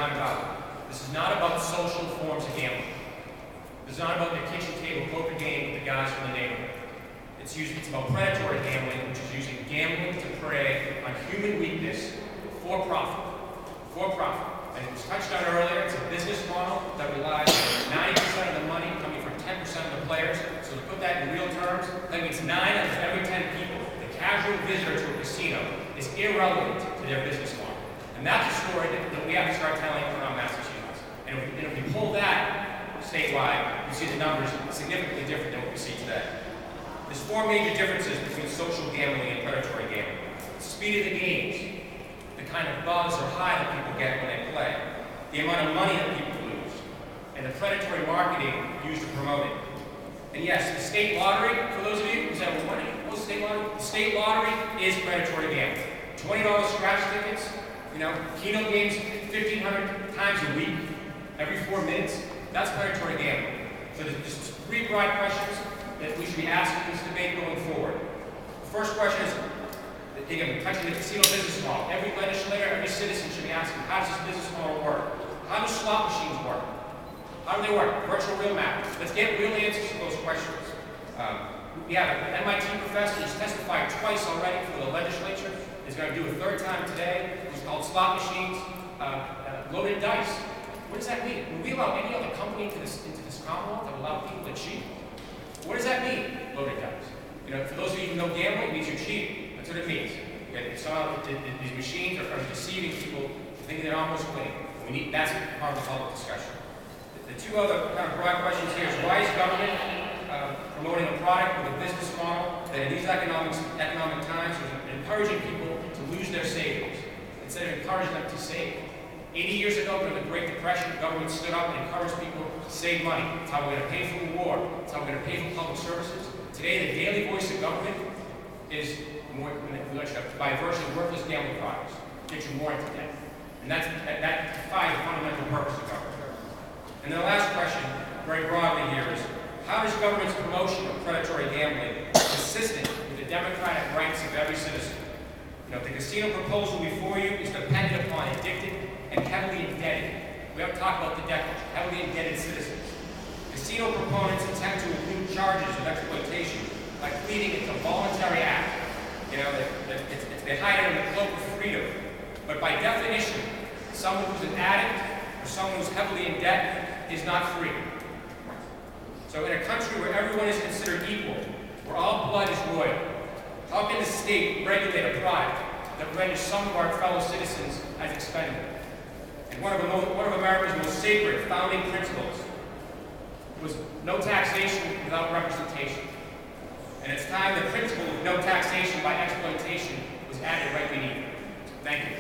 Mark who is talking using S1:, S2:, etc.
S1: not about it. This is not about social forms of gambling. This is not about the kitchen table poker game with the guys from the neighborhood. It's about predatory gambling, which is using gambling to prey on human weakness for profit. For profit. And it was touched on earlier, it's a business model that relies on 90% of the money coming from 10% of the players. So to put that in real terms, that means 9 out of every 10 people, the casual visitor to a casino, is irrelevant to their business model. And that's a story that we have to start telling around Massachusetts. And if we pull that statewide, you see the numbers significantly different than what we see today. There's 4 major differences between social gambling and predatory gambling. Speed of the games, the kind of buzz or high that people get when they play, the amount of money that people lose, and the predatory marketing used to promote it. And yes, the state lottery, for those of you who said, well, what's the state lottery? The state lottery is predatory gambling. $20 scratch tickets, Keno games 1,500 times a week, every 4 minutes, that's predatory gambling. So there's 3 broad questions that we should be asking this debate going forward. The first question is, again, touching the casino business model. Every legislator, every citizen should be asking, how does this business model work? How do slot machines work? How do they work? Virtual real map. Let's get real answers to those questions. We have an MIT professor who's testified twice already for the legislature. He's going to do a 3rd time today. It's called slot machines, loaded dice. What does that mean? When we allow any other company into this Commonwealth that will allow people to cheat, what does that mean, loaded dice? For those of you who know gambling, it means you're cheating. That's what it means. Okay? These machines are deceiving people, thinking they're almost winning. That's part of the public discussion. The 2 other kind of broad questions here is, why is government promoting a product with a business model that in these economic times is encouraging people to lose their savings instead of encouraging them to save? 80 years ago, during the Great Depression, the government stood up and encouraged people to save money. It's how we're going to pay for the war. It's how we're going to pay for public services. Today, the daily voice of government is more, by virtue of worthless gambling products, get you more into debt. And that defies the fundamental purpose of government. And then the last question, very broadly here, is how does government's promotion of predatory gambling consistent with the democratic rights of every citizen? The casino proposal before you is dependent upon addicted and heavily indebted. We haven't talked about the debt, heavily indebted citizens. Casino proponents attempt to elude charges of exploitation by pleading it's a voluntary act. They hide it in the cloak of freedom. But by definition, someone who's an addict or someone who's heavily in debt is not free. So in a country where everyone is considered equal, where all blood is royal, how can the state regulate a product that renders some of our fellow citizens as expendable? And one of America's most sacred founding principles was no taxation without representation. And it's time the principle of no taxation by exploitation was added right beneath it. Thank you.